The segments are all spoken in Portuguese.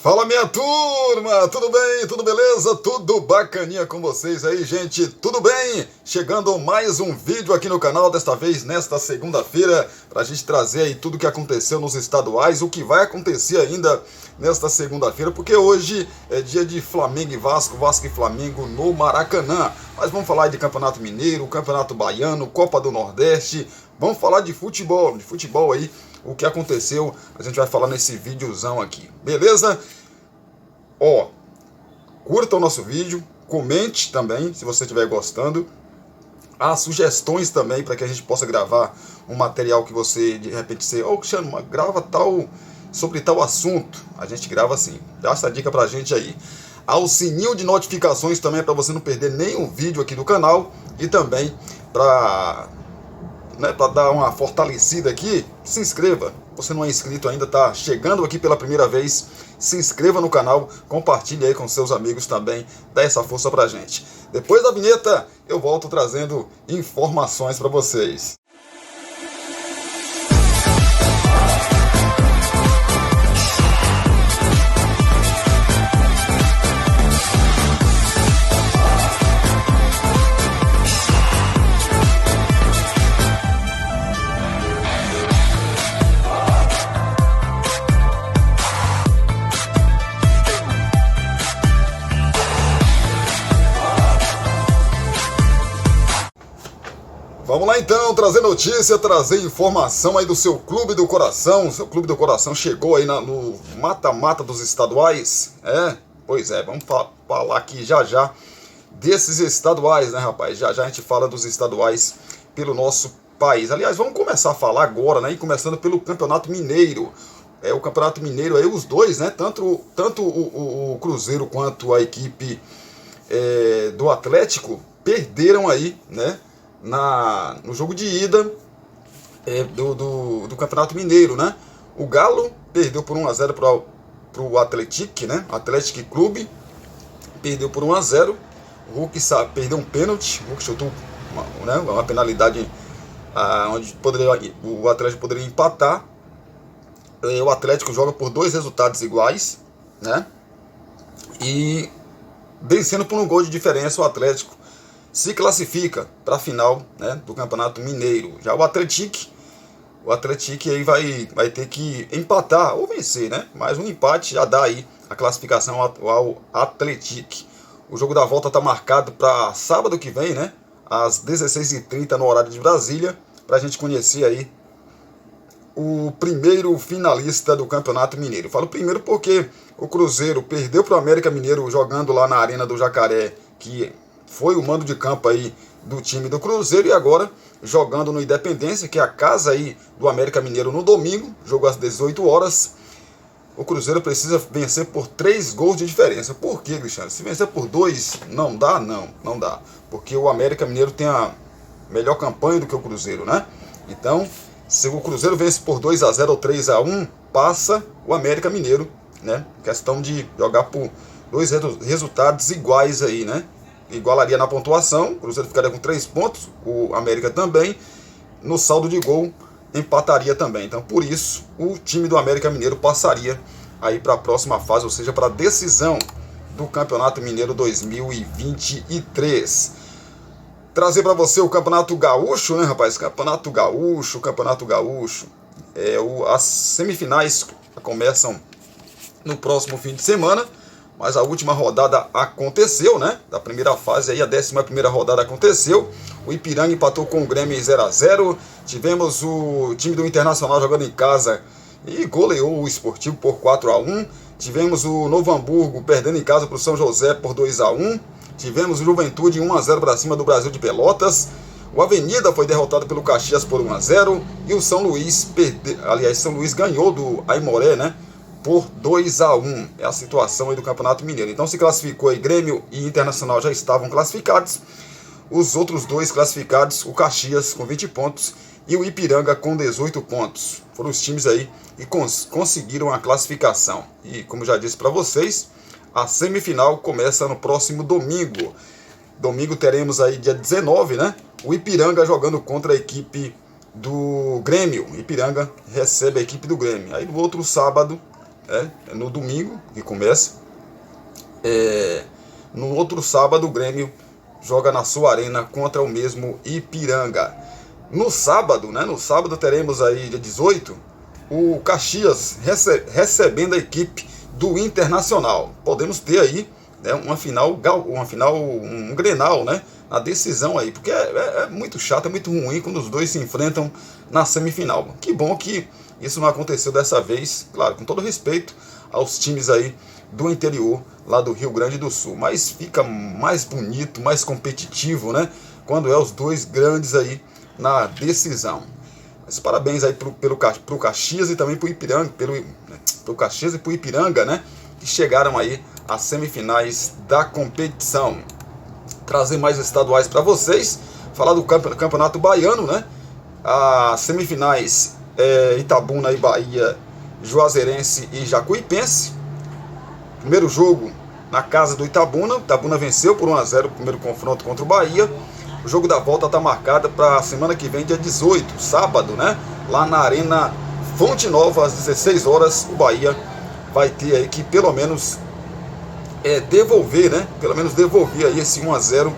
Fala, minha turma, tudo bem? Tudo beleza? Tudo bacaninha com vocês aí, gente? Tudo bem? Chegando mais um vídeo aqui no canal, desta vez nesta segunda-feira, pra gente trazer aí tudo o que aconteceu nos estaduais, o que vai acontecer ainda nesta segunda-feira, porque hoje é dia de Flamengo e Vasco, Vasco e Flamengo no Maracanã. Mas vamos falar aí de Campeonato Mineiro, Campeonato Baiano, Copa do Nordeste, vamos falar de futebol aí. O que aconteceu, a gente vai falar nesse videozão aqui, beleza? Curta o nosso vídeo, comente também, se você estiver gostando. Há sugestões também para que a gente possa gravar um material que você, de repente, Cristiano, grava sobre tal assunto. A gente grava assim, dá essa dica pra gente aí. Há o sininho de notificações também para você não perder nenhum vídeo aqui do canal. E também para dar uma fortalecida aqui, se inscreva. Você não é inscrito ainda, tá chegando aqui pela primeira vez, se inscreva no canal, compartilhe aí com seus amigos também, dá essa força pra gente. Depois da vinheta, eu volto trazendo informações para vocês. Vamos lá então, trazer notícia, trazer informação aí do seu clube do coração. Seu clube do coração chegou aí no mata-mata dos estaduais. Pois é, vamos falar aqui já desses estaduais, né, rapaz? Já a gente fala dos estaduais pelo nosso país. Aliás, vamos começar a falar agora, né? E começando pelo Campeonato Mineiro. O Campeonato Mineiro aí, os dois, né? Tanto o Cruzeiro quanto a equipe do Atlético perderam aí, né? No jogo de ida do Campeonato Mineiro, né? O Galo perdeu por 1-0 para o Atlético, né? Atlético Clube perdeu por 1-0. O Hulk perdeu um pênalti. O Hulk chutou uma penalidade onde o Atlético poderia empatar. O Atlético joga por 2 resultados iguais, né? E vencendo por um gol de diferença, o Atlético se classifica para a final, né, do Campeonato Mineiro. Já o Atlético aí vai ter que empatar ou vencer, né? Mas um empate já dá aí a classificação ao Atlético. O jogo da volta está marcado para sábado que vem, né? Às 16h30 no horário de Brasília, para a gente conhecer aí o primeiro finalista do Campeonato Mineiro. Falo primeiro porque o Cruzeiro perdeu para o América Mineiro jogando lá na Arena do Jacaré, que foi o mando de campo aí do time do Cruzeiro, e agora jogando no Independência, que é a casa aí do América Mineiro, no domingo, jogo às 18 horas. O Cruzeiro precisa vencer por 3 gols de diferença. Por quê, Cristiano? Se vencer por 2, não dá. Porque o América Mineiro tem a melhor campanha do que o Cruzeiro, né? Então, se o Cruzeiro vence por 2-0 ou 3-1, passa o América Mineiro, né? Questão de jogar por 2 resultados iguais aí, né? Igualaria na pontuação, o Cruzeiro ficaria com 3 pontos, o América também, no saldo de gol empataria também. Então, por isso, o time do América Mineiro passaria aí para a próxima fase, ou seja, para a decisão do Campeonato Mineiro 2023. Trazer para você o Campeonato Gaúcho, né, rapaz? Campeonato Gaúcho. As semifinais começam no próximo fim de semana. Mas a última rodada aconteceu, né? Da primeira fase aí, a 11ª rodada aconteceu. O Ipiranga empatou com o Grêmio em 0-0. Tivemos o time do Internacional jogando em casa e goleou o Sportivo por 4-1. Tivemos o Novo Hamburgo perdendo em casa para o São José por 2-1. Tivemos o Juventude 1-0 para cima do Brasil de Pelotas. O Avenida foi derrotado pelo Caxias por 1-0. E o São Luís São Luís ganhou do Aimoré, né? Por 2-1, é a situação aí do Campeonato Mineiro. Então se classificou aí, Grêmio e Internacional já estavam classificados. Os outros 2 classificados, o Caxias com 20 pontos e o Ipiranga com 18 pontos. Foram os times aí que conseguiram a classificação. E como já disse para vocês, a semifinal começa no próximo domingo. Domingo teremos aí dia 19, né? O Ipiranga jogando contra a equipe do Grêmio. Ipiranga recebe a equipe do Grêmio. Aí no outro sábado, É no domingo que começa. No outro sábado, o Grêmio joga na sua arena contra o mesmo Ipiranga. No sábado, né? No sábado teremos aí, dia 18, o Caxias recebendo a equipe do Internacional. Podemos ter aí, né, um Grenal, né? Na decisão aí, porque é muito chato, é muito ruim quando os dois se enfrentam na semifinal. Que bom que isso não aconteceu dessa vez, claro, com todo respeito aos times aí do interior, lá do Rio Grande do Sul. Mas fica mais bonito, mais competitivo, né? Quando é os dois grandes aí na decisão. Mas parabéns aí pro Caxias e também pro Ipiranga, pro Caxias e pro Ipiranga, né? Que chegaram aí às semifinais da competição. Trazer mais estaduais para vocês, falar do Campeonato Baiano, né? As semifinais Itabuna e Bahia, Juazeirense e Jacuipense. Primeiro jogo na casa do Itabuna. Itabuna venceu por 1-0 o primeiro confronto contra o Bahia. O jogo da volta está marcado para a semana que vem, dia 18, sábado, né? Lá na Arena Fonte Nova, às 16 horas, o Bahia vai ter aí que pelo menos devolver, né? Pelo menos devolver aí esse 1-0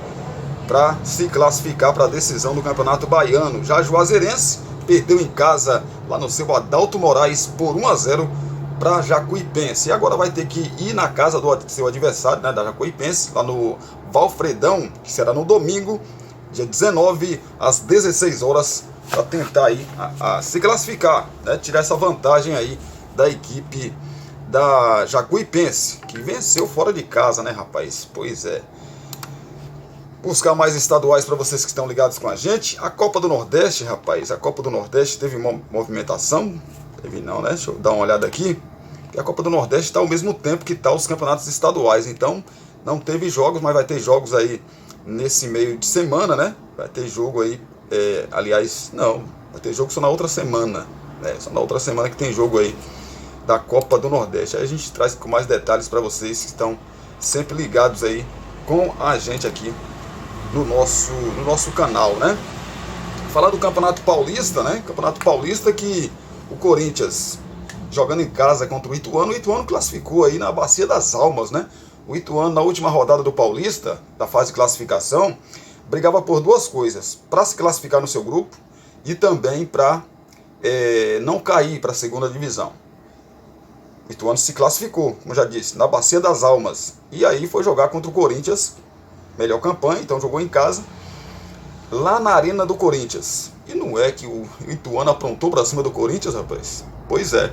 para se classificar para a decisão do Campeonato Baiano. Já a Juazeirense perdeu em casa lá no seu Adalto Moraes por 1-0 para Jacuipense. E agora vai ter que ir na casa do seu adversário, né, da Jacuipense, lá no Valfredão, que será no domingo, dia 19, às 16 horas, para tentar aí se classificar, né, tirar essa vantagem aí da equipe da Jacuipense, que venceu fora de casa, né, rapaz? Pois é. Buscar mais estaduais para vocês que estão ligados com a gente. A Copa do Nordeste, rapaz, a Copa do Nordeste teve uma movimentação. Teve não, né? Deixa eu dar uma olhada aqui. E a Copa do Nordeste está ao mesmo tempo que está os campeonatos estaduais. Então, não teve jogos, mas vai ter jogos aí nesse meio de semana, né? Vai ter jogo aí, aliás, não, vai ter jogo só na outra semana, né? Só na outra semana que tem jogo aí da Copa do Nordeste. Aí a gente traz com mais detalhes para vocês que estão sempre ligados aí com a gente aqui no nosso canal, né? Falar do Campeonato Paulista, né? Campeonato Paulista que o Corinthians jogando em casa contra o Ituano classificou aí na Bacia das Almas, né? O Ituano, na última rodada do Paulista, da fase de classificação, brigava por duas coisas: para se classificar no seu grupo e também para não cair para a segunda divisão. O Ituano se classificou, como já disse, na Bacia das Almas. E aí foi jogar contra o Corinthians, melhor campanha, então jogou em casa, lá na Arena do Corinthians. E não é que o Ituano aprontou para cima do Corinthians, rapaz? Pois é.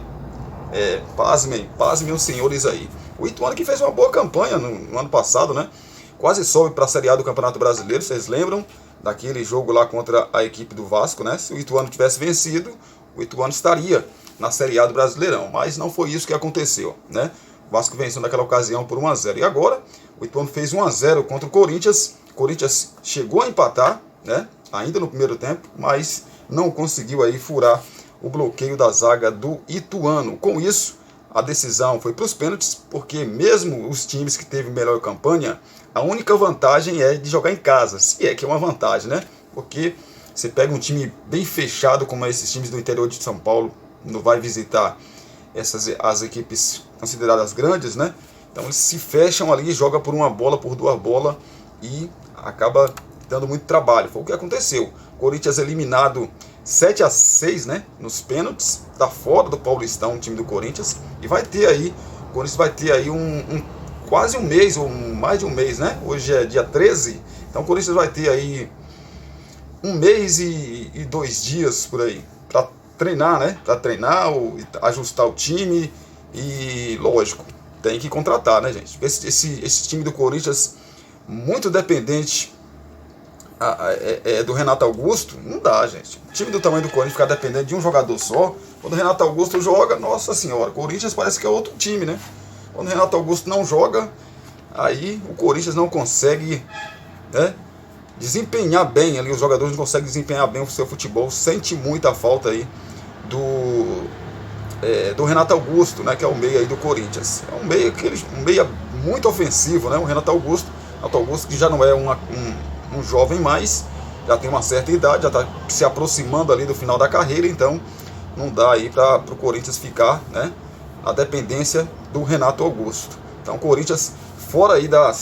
Pasmem os senhores aí. O Ituano que fez uma boa campanha no ano passado, né? Quase sobe para a Série A do Campeonato Brasileiro. Vocês lembram daquele jogo lá contra a equipe do Vasco, né? Se o Ituano tivesse vencido, o Ituano estaria na Série A do Brasileirão. Mas não foi isso que aconteceu, né? O Vasco venceu naquela ocasião por 1-0. E agora, o Ituano fez 1-0 contra o Corinthians. O Corinthians chegou a empatar, né? Ainda no primeiro tempo, mas não conseguiu aí furar o bloqueio da zaga do Ituano. Com isso, a decisão foi para os pênaltis, porque mesmo os times que teve melhor campanha, a única vantagem é de jogar em casa, se é que é uma vantagem, né? Porque você pega um time bem fechado, como esses times do interior de São Paulo, não vai visitar as equipes consideradas grandes, né? Então eles se fecham ali, joga por uma bola, por duas bolas e acaba dando muito trabalho. Foi o que aconteceu. Corinthians eliminado 7-6, né, nos pênaltis, tá fora do Paulistão, o time do Corinthians, e vai ter aí, o Corinthians vai ter aí quase um mês, ou mais de um mês, né, hoje é dia 13, então o Corinthians vai ter aí um mês e 2 dias por aí, para treinar, né, ajustar o time, e lógico, tem que contratar, né, gente, esse time do Corinthians, muito dependente do Renato Augusto, não dá, gente. O time do tamanho do Corinthians ficar dependendo de um jogador só, quando o Renato Augusto joga, nossa senhora, o Corinthians parece que é outro time, né? Quando o Renato Augusto não joga, aí o Corinthians não consegue, né, desempenhar bem ali, os jogadores não conseguem desempenhar bem o seu futebol, sente muita falta aí do Renato Augusto, né, que é o meia aí do Corinthians. É um meia muito ofensivo, né, o Renato Augusto que já não é um jovem mais, já tem uma certa idade, já está se aproximando ali do final da carreira, então não dá aí para o Corinthians ficar, né, a dependência do Renato Augusto. Então o Corinthians fora aí da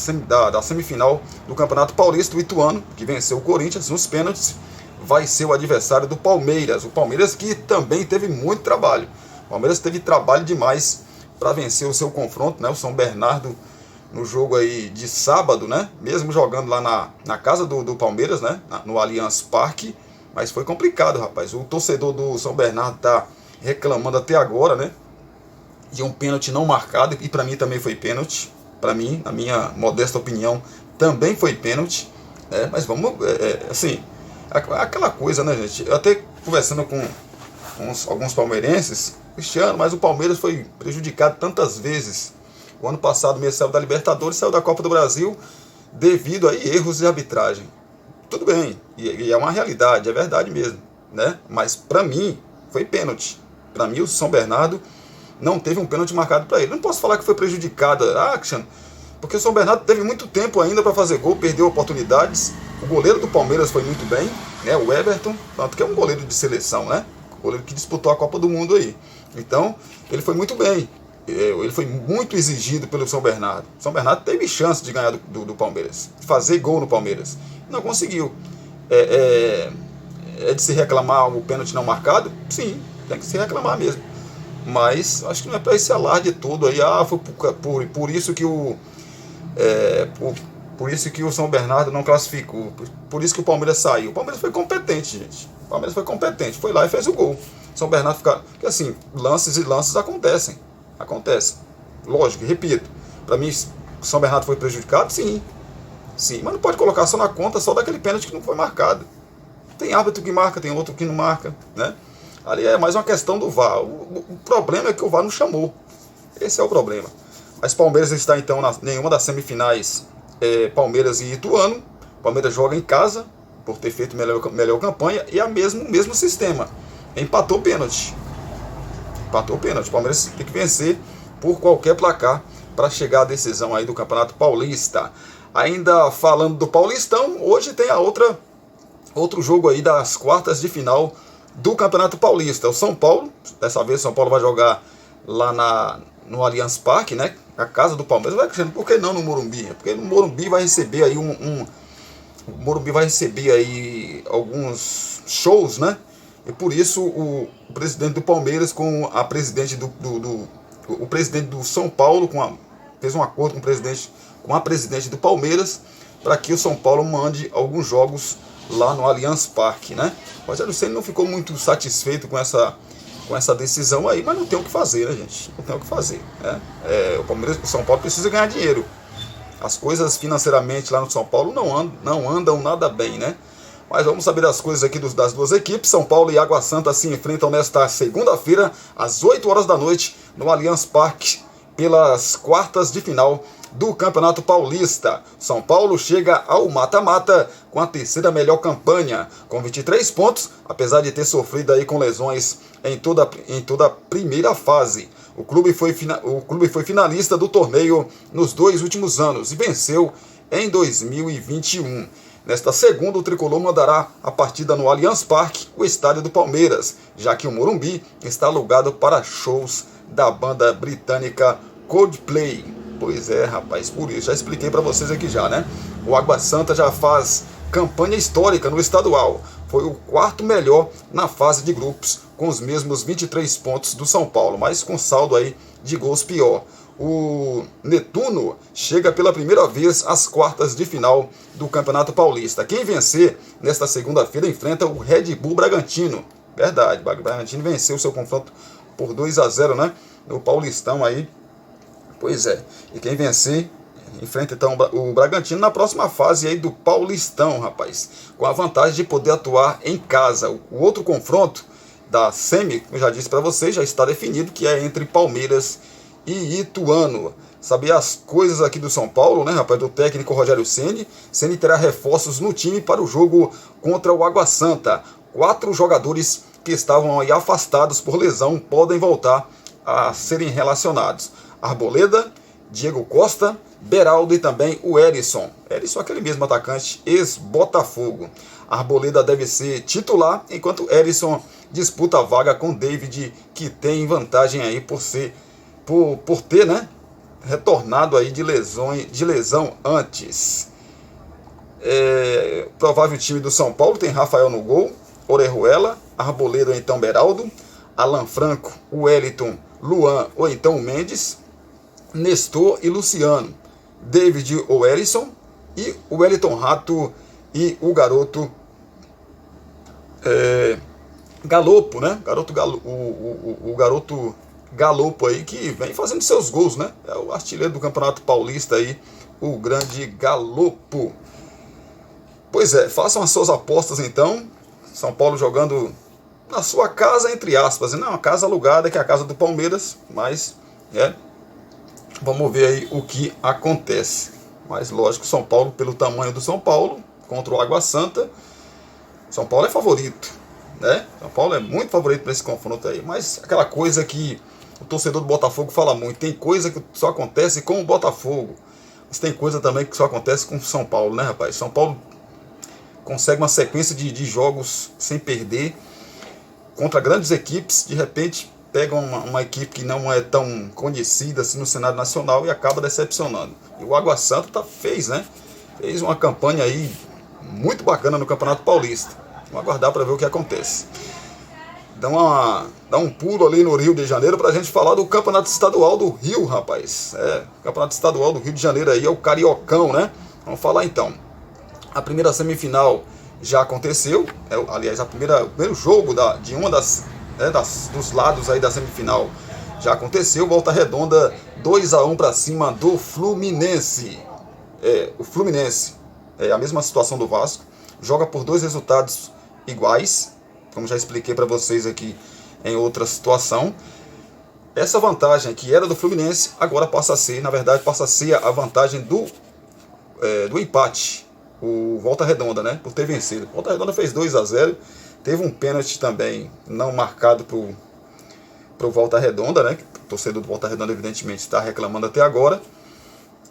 semifinal do Campeonato Paulista. O Ituano, que venceu o Corinthians nos pênaltis, vai ser o adversário do Palmeiras. O Palmeiras que também teve muito trabalho. O Palmeiras teve trabalho demais para vencer o seu confronto, né? O São Bernardo no jogo aí de sábado, né? Mesmo jogando lá na casa do Palmeiras, né? No Allianz Parque. Mas foi complicado, rapaz. O torcedor do São Bernardo tá reclamando até agora, né? De um pênalti não marcado. E para mim também foi pênalti. Para mim, na minha modesta opinião, também foi pênalti. Né? Mas vamos, assim, aquela coisa, né, gente? Eu até conversando com alguns palmeirenses, Cristiano, mas o Palmeiras foi prejudicado tantas vezes. O ano passado mesmo saiu da Libertadores, saiu da Copa do Brasil, devido a erros de arbitragem. Tudo bem, e é uma realidade, é verdade mesmo, né? Mas para mim foi pênalti. Para mim o São Bernardo não teve um pênalti marcado para ele. Não posso falar que foi prejudicado, Cristiano, porque o São Bernardo teve muito tempo ainda para fazer gol, perdeu oportunidades. O goleiro do Palmeiras foi muito bem, né? O Everton, tanto que é um goleiro de seleção, né? O goleiro que disputou a Copa do Mundo aí. Então ele foi muito bem. Ele foi muito exigido pelo São Bernardo. O São Bernardo teve chance de ganhar do Palmeiras, de fazer gol no Palmeiras. Não conseguiu. É de se reclamar o pênalti não marcado? Sim, tem que se reclamar mesmo. Mas acho que não é para esse alarde todo aí. Foi por isso que por isso que o São Bernardo não classificou. Por isso que o Palmeiras saiu. O Palmeiras foi competente, gente. O Palmeiras foi competente. Foi lá e fez o gol. O São Bernardo fica... Porque assim, lances e lances acontecem. Lógico, repito. Para mim, o São Bernardo foi prejudicado? Sim. Sim, mas não pode colocar só na conta só daquele pênalti que não foi marcado. Tem árbitro que marca, tem outro que não marca, né? Ali é mais uma questão do VAR. O problema é que o VAR não chamou. Esse é o problema. Mas Palmeiras está então em uma das semifinais, Palmeiras e Ituano. Palmeiras joga em casa, por ter feito melhor campanha, e o mesmo sistema. Empatou pênalti. Palmeiras tem que vencer por qualquer placar para chegar à decisão aí do Campeonato Paulista. Ainda falando do Paulistão, hoje tem outro jogo aí das quartas de final do Campeonato Paulista. O São Paulo, dessa vez o São Paulo vai jogar lá no Allianz Parque, né? A casa do Palmeiras. Por que não no Morumbi? Porque no Morumbi vai receber aí o Morumbi vai receber aí alguns shows, né? E por isso o presidente do Palmeiras com a presidente o presidente do São Paulo fez um acordo com a presidente do Palmeiras para que o São Paulo mande alguns jogos lá no Allianz Parque, né? O Rogério Ceni não ficou muito satisfeito com essa decisão aí, mas não tem o que fazer, né, gente? Não tem o que fazer, né? O São Paulo precisa ganhar dinheiro. As coisas financeiramente lá no São Paulo não andam nada bem, né? Mas vamos saber das coisas aqui das duas equipes. São Paulo e Água Santa se enfrentam nesta segunda-feira, às 8 horas da noite, no Allianz Parque, pelas quartas de final do Campeonato Paulista. São Paulo chega ao mata-mata com a terceira melhor campanha, com 23 pontos, apesar de ter sofrido aí com lesões em toda a primeira fase. O clube foi finalista do torneio nos 2 últimos anos e venceu em 2021. Nesta segunda, o Tricolor mandará a partida no Allianz Parque, o estádio do Palmeiras, já que o Morumbi está alugado para shows da banda britânica Coldplay. Pois é, rapaz, por isso, já expliquei para vocês aqui já, né? O Água Santa já faz campanha histórica no estadual. Foi o quarto melhor na fase de grupos, com os mesmos 23 pontos do São Paulo, mas com saldo aí de gols pior. O Netuno chega pela primeira vez às quartas de final do Campeonato Paulista. Quem vencer nesta segunda-feira enfrenta o Red Bull Bragantino. Verdade, o Bragantino venceu o seu confronto por 2-0, né? No Paulistão aí. Pois é. E quem vencer enfrenta então o Bragantino na próxima fase aí do Paulistão, rapaz. Com a vantagem de poder atuar em casa. O outro confronto da semi, como eu já disse para vocês, já está definido, que é entre Palmeiras e Ituano. Saber as coisas aqui do São Paulo, né, rapaz, do técnico Rogério Ceni. Ceni terá reforços no time para o jogo contra o Água Santa. 4 jogadores que estavam aí afastados por lesão podem voltar a serem relacionados. Arboleda, Diego Costa, Beraldo e também o Erisson. Erisson, aquele mesmo atacante ex-Botafogo. Arboleda deve ser titular, enquanto Erisson disputa a vaga com David, que tem vantagem aí por ser por ter, né, retornado aí de lesão antes. Provável time do São Paulo tem Rafael no gol, Orejuela, Arboleda ou então Beraldo, Alan Franco, Wellington, Luan ou então Mendes, Nestor e Luciano, David ou Erisson e o Wellington Rato e o garoto Galopo, né? O garoto Galopo aí que vem fazendo seus gols, né? É o artilheiro do Campeonato Paulista aí, o grande Galopo. Pois é, façam as suas apostas então. São Paulo jogando na sua casa, entre aspas, não, uma casa alugada, que é a casa do Palmeiras, mas vamos ver aí o que acontece. Mas lógico, São Paulo, pelo tamanho do São Paulo, contra o Água Santa, São Paulo é favorito, né? São Paulo é muito favorito para esse confronto aí, mas aquela coisa que o torcedor do Botafogo fala muito, tem coisa que só acontece com o Botafogo, mas tem coisa também que só acontece com o São Paulo, né, rapaz? São Paulo consegue uma sequência de jogos sem perder contra grandes equipes, de repente pega uma equipe que não é tão conhecida assim no cenário nacional e acaba decepcionando. E o Água Santa fez uma campanha aí muito bacana no Campeonato Paulista. Vamos aguardar para ver o que acontece. Dá um pulo ali no Rio de Janeiro para a gente falar do Campeonato Estadual do Rio, rapaz. O Campeonato Estadual do Rio de Janeiro aí é o Cariocão, né? Vamos falar então. A primeira semifinal já aconteceu, aliás, o primeiro jogo de uma dos lados aí da semifinal já aconteceu. Volta Redonda 2-1 para cima do Fluminense. O Fluminense é a mesma situação do Vasco, joga por 2 resultados iguais, como já expliquei para vocês aqui em outra situação. Essa vantagem que era do Fluminense agora passa a ser a vantagem do empate. O Volta Redonda, né, por ter vencido. Volta Redonda fez 2-0, teve um pênalti também não marcado pro Volta Redonda, né, que o torcedor do Volta Redonda evidentemente está reclamando até agora.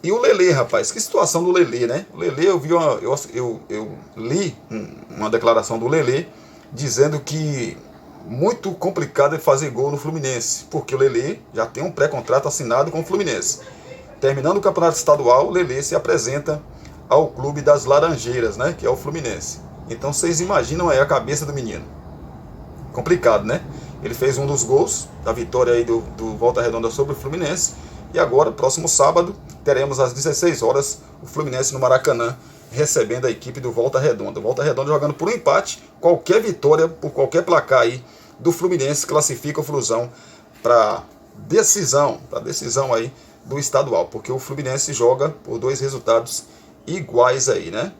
E o Lelê, rapaz, que situação do Lelê, né? O Lelê, eu li uma declaração do Lelê dizendo que muito complicado é fazer gol no Fluminense, porque o Lelê já tem um pré-contrato assinado com o Fluminense. Terminando o Campeonato Estadual, o Lelê se apresenta ao Clube das Laranjeiras, né, que é o Fluminense. Então vocês imaginam aí a cabeça do menino. Complicado, né? Ele fez um dos gols da vitória aí do Volta Redonda sobre o Fluminense. E agora, próximo sábado, teremos às 16 horas o Fluminense no Maracanã recebendo a equipe do Volta Redonda. O Volta Redonda jogando por um empate, qualquer vitória, por qualquer placar aí do Fluminense classifica o Flusão para decisão aí do estadual, porque o Fluminense joga por 2 resultados iguais aí, né?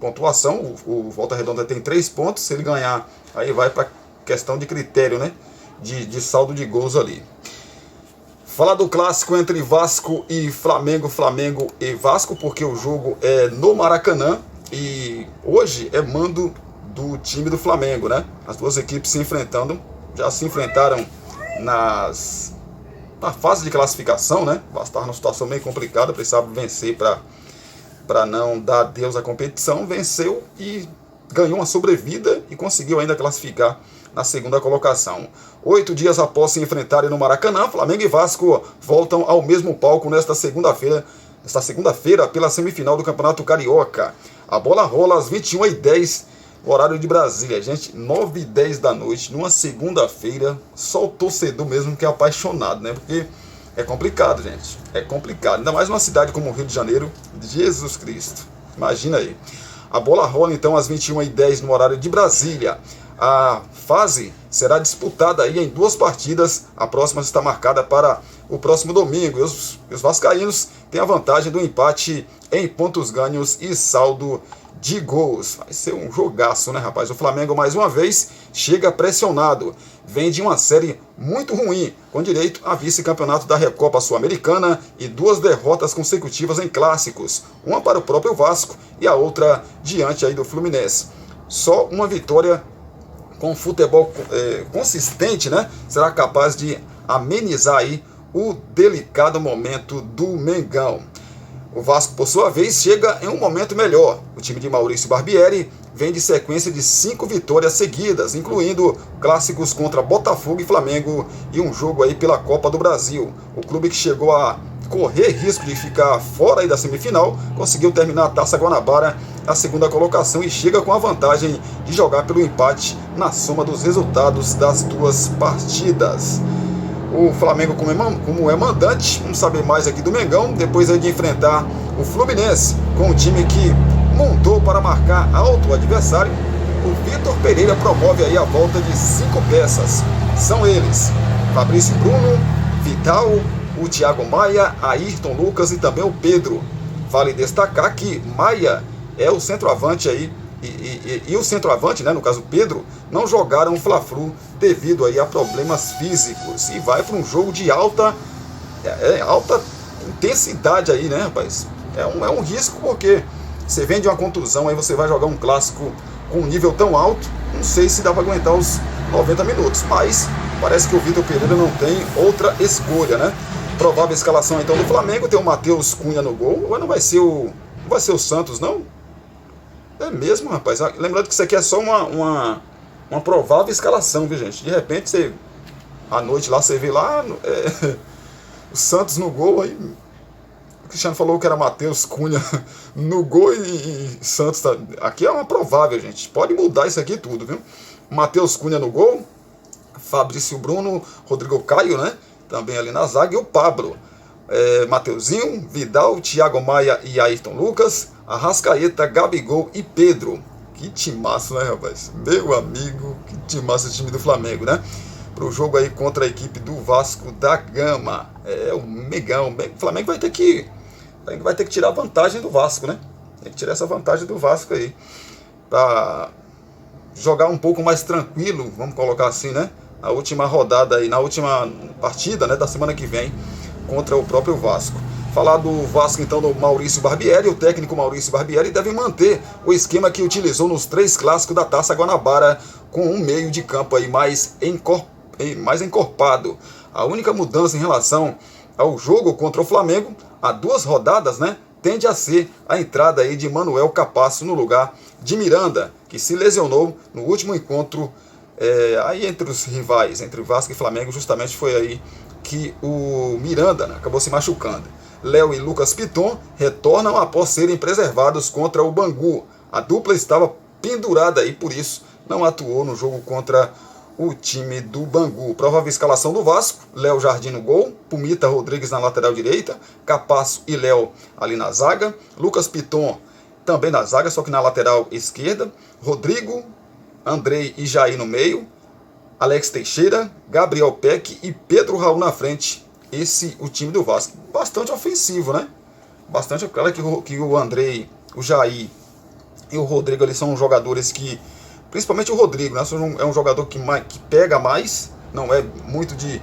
Pontuação, o Volta Redonda tem 3 pontos, se ele ganhar, aí vai para questão de critério, né? De saldo de gols ali. Falar do clássico entre Vasco e Flamengo, Flamengo e Vasco, porque o jogo é no Maracanã e hoje é mando do time do Flamengo, né? As duas equipes já se enfrentaram na fase de classificação, né? Vasco estava numa situação meio complicada, precisava vencer para não dar adeus à competição, venceu e ganhou uma sobrevida e conseguiu ainda classificar na segunda colocação. 8 dias após se enfrentarem no Maracanã, Flamengo e Vasco voltam ao mesmo palco nesta segunda-feira pela semifinal do Campeonato Carioca. A bola rola às 21h10, horário de Brasília. Gente, 9h10 da noite, numa segunda-feira, só o torcedor mesmo que é apaixonado, né? Porque é complicado, gente. É complicado. Ainda mais numa cidade como o Rio de Janeiro. Jesus Cristo. Imagina aí. A bola rola então às 21h10 no horário de Brasília. A fase será disputada aí em 2 partidas. A próxima está marcada para o próximo domingo. E os vascaínos têm a vantagem do empate em pontos ganhos e saldo de gols. Vai ser um jogaço, né, rapaz? O Flamengo, mais uma vez, chega pressionado. Vem de uma série muito ruim, com direito a vice-campeonato da Recopa Sul-Americana e 2 derrotas consecutivas em clássicos. Uma para o próprio Vasco e a outra diante aí do Fluminense. Só uma vitória com futebol consistente, né, será capaz de amenizar aí o delicado momento do Mengão. O Vasco, por sua vez, chega em um momento melhor. O time de Maurício Barbieri vem de sequência de 5 vitórias seguidas, incluindo clássicos contra Botafogo e Flamengo e um jogo aí pela Copa do Brasil. O clube que chegou a correr risco de ficar fora aí da semifinal, conseguiu terminar a Taça Guanabara na segunda colocação e chega com a vantagem de jogar pelo empate na soma dos resultados das 2 partidas. O Flamengo, como é mandante, vamos saber mais aqui do Mengão, depois aí de enfrentar o Fluminense, com um time que montou para marcar alto o adversário. O Vitor Pereira promove aí a volta de 5 peças. São eles: Fabrício Bruno, Vidal, o Thiago Maia, Ayrton Lucas e também o Pedro. Vale destacar que Maia é o centroavante aí, e o centroavante, né, no caso Pedro, não jogaram o Fla-Flu devido aí a problemas físicos. E vai para um jogo de alta intensidade aí, né, rapaz? É um risco, porque você vem de uma contusão, aí você vai jogar um clássico com um nível tão alto, não sei se dá para aguentar os 90 minutos, mas parece que o Vitor Pereira não tem outra escolha, né? Provável escalação então do Flamengo: tem o Matheus Cunha no gol. Ou não vai ser o Santos, não? É mesmo, rapaz. Lembrando que isso aqui é só uma provável escalação, viu, gente? De repente, você, à noite lá, você vê lá o Santos no gol, aí o Cristiano falou que era Matheus Cunha no gol e Santos tá... Aqui é uma provável, gente. Pode mudar isso aqui tudo, viu? Matheus Cunha no gol, Fabrício Bruno, Rodrigo Caio, né? Também ali na zaga, e o Pablo. Mateuzinho, Vidal, Thiago Maia e Ayrton Lucas, Arrascaeta, Gabigol e Pedro. Que timaço, né, rapaz? Meu amigo, que timaço esse time do Flamengo, né? Pro jogo aí contra a equipe do Vasco da Gama. O Megão. O Flamengo vai ter que tirar a vantagem do Vasco, né? Tem que tirar essa vantagem do Vasco aí, pra jogar um pouco mais tranquilo, vamos colocar assim, né? Na última rodada aí, na última partida, né, da semana que vem, contra o próprio Vasco. Falar do Vasco então, do Maurício Barbieri. O técnico Maurício Barbieri deve manter o esquema que utilizou nos 3 clássicos da Taça Guanabara, com um meio de campo aí mais encorpado. A única mudança em relação ao jogo contra o Flamengo, há 2 rodadas, né, tende a ser a entrada aí de Manuel Capasso no lugar de Miranda, que se lesionou no último encontro aí entre os rivais, entre Vasco e Flamengo. Justamente foi aí que o Miranda, né, acabou se machucando. Léo e Lucas Piton retornam após serem preservados contra o Bangu. A dupla estava pendurada e por isso não atuou no jogo contra o time do Bangu. Provável escalação do Vasco: Léo Jardim no gol, Pumita Rodrigues na lateral direita, Capasso e Léo ali na zaga, Lucas Piton também na zaga, só que na lateral esquerda, Rodrigo, Andrei e Jair no meio, Alex Teixeira, Gabriel Peck e Pedro Raul na frente. Esse o time do Vasco. Bastante ofensivo, né? Bastante. Claro que o Andrei, o Jair e o Rodrigo ali são jogadores que, principalmente o Rodrigo, né, é um jogador que pega mais, não é muito de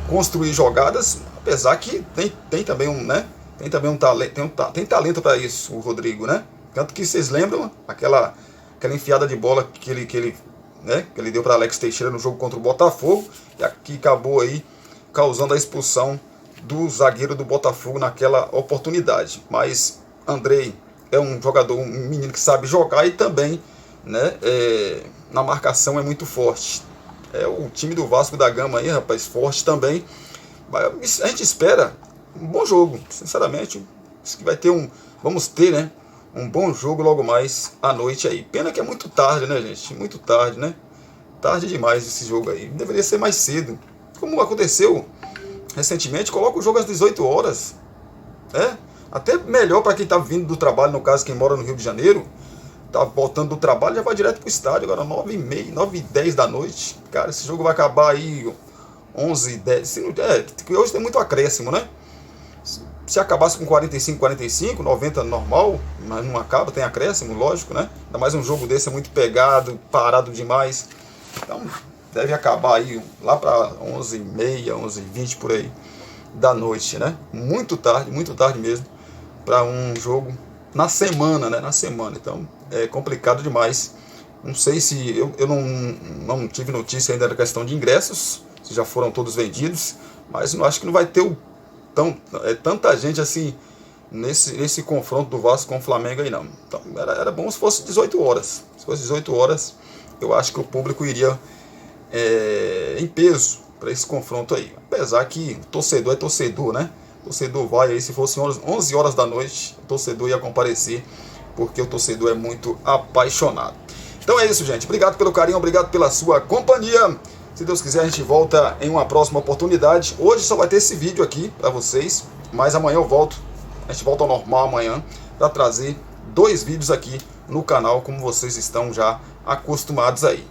construir jogadas, apesar que tem também um talento, tem talento para isso, o Rodrigo, né? Tanto que vocês lembram aquela enfiada de bola que ele deu para Alex Teixeira no jogo contra o Botafogo, que acabou aí causando a expulsão do zagueiro do Botafogo naquela oportunidade. Mas Andrei é um jogador, um menino que sabe jogar e também, né, na marcação é muito forte. O time do Vasco da Gama aí, rapaz, forte também. A gente espera um bom jogo, sinceramente. Vamos ter, né, um bom jogo logo mais à noite aí. Pena que é muito tarde, né, gente? Muito tarde, né? Tarde demais esse jogo aí. Deveria ser mais cedo. Como aconteceu recentemente, coloca o jogo às 18 horas. Até melhor para quem está vindo do trabalho, no caso, quem mora no Rio de Janeiro, tá voltando do trabalho, já vai direto pro estádio, agora 9h30, 9h10 da noite. Cara, esse jogo vai acabar aí 11h10. Hoje tem muito acréscimo, né? Se acabasse com 45, 45, 90 normal, mas não acaba, tem acréscimo, lógico, né? Ainda mais um jogo desse é muito pegado, parado demais. Então deve acabar aí lá para 11h30, 11h20 por aí da noite, né? Muito tarde mesmo para um jogo na semana, né? Na semana. Então é complicado demais. Não sei se eu não tive notícia ainda da questão de ingressos, se já foram todos vendidos, mas eu acho que não vai ter tanta gente assim nesse confronto do Vasco com o Flamengo aí não. Então era bom se fosse 18 horas. Se fosse 18 horas, eu acho que o público iria em peso para esse confronto aí. Apesar que torcedor é torcedor, né? O torcedor vai aí, se fosse 11 horas da noite, o torcedor ia comparecer, porque o torcedor é muito apaixonado. Então é isso, gente. Obrigado pelo carinho, obrigado pela sua companhia. Se Deus quiser, a gente volta em uma próxima oportunidade. Hoje só vai ter esse vídeo aqui para vocês, mas amanhã eu volto. A gente volta ao normal amanhã para trazer 2 vídeos aqui no canal, como vocês estão já acostumados aí.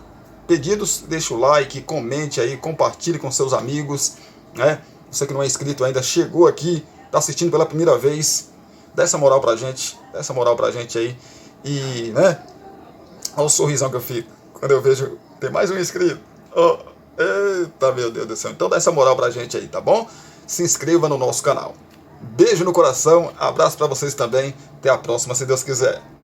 Pedidos, deixa o like, comente aí, compartilhe com seus amigos, né? Você que não é inscrito ainda, chegou aqui, está assistindo pela primeira vez, dá essa moral pra gente aí. E, né? Olha o sorrisão que eu fico quando eu vejo tem mais um inscrito. Oh, eita, meu Deus do céu. Então dá essa moral pra gente aí, tá bom? Se inscreva no nosso canal. Beijo no coração, abraço pra vocês também. Até a próxima, se Deus quiser.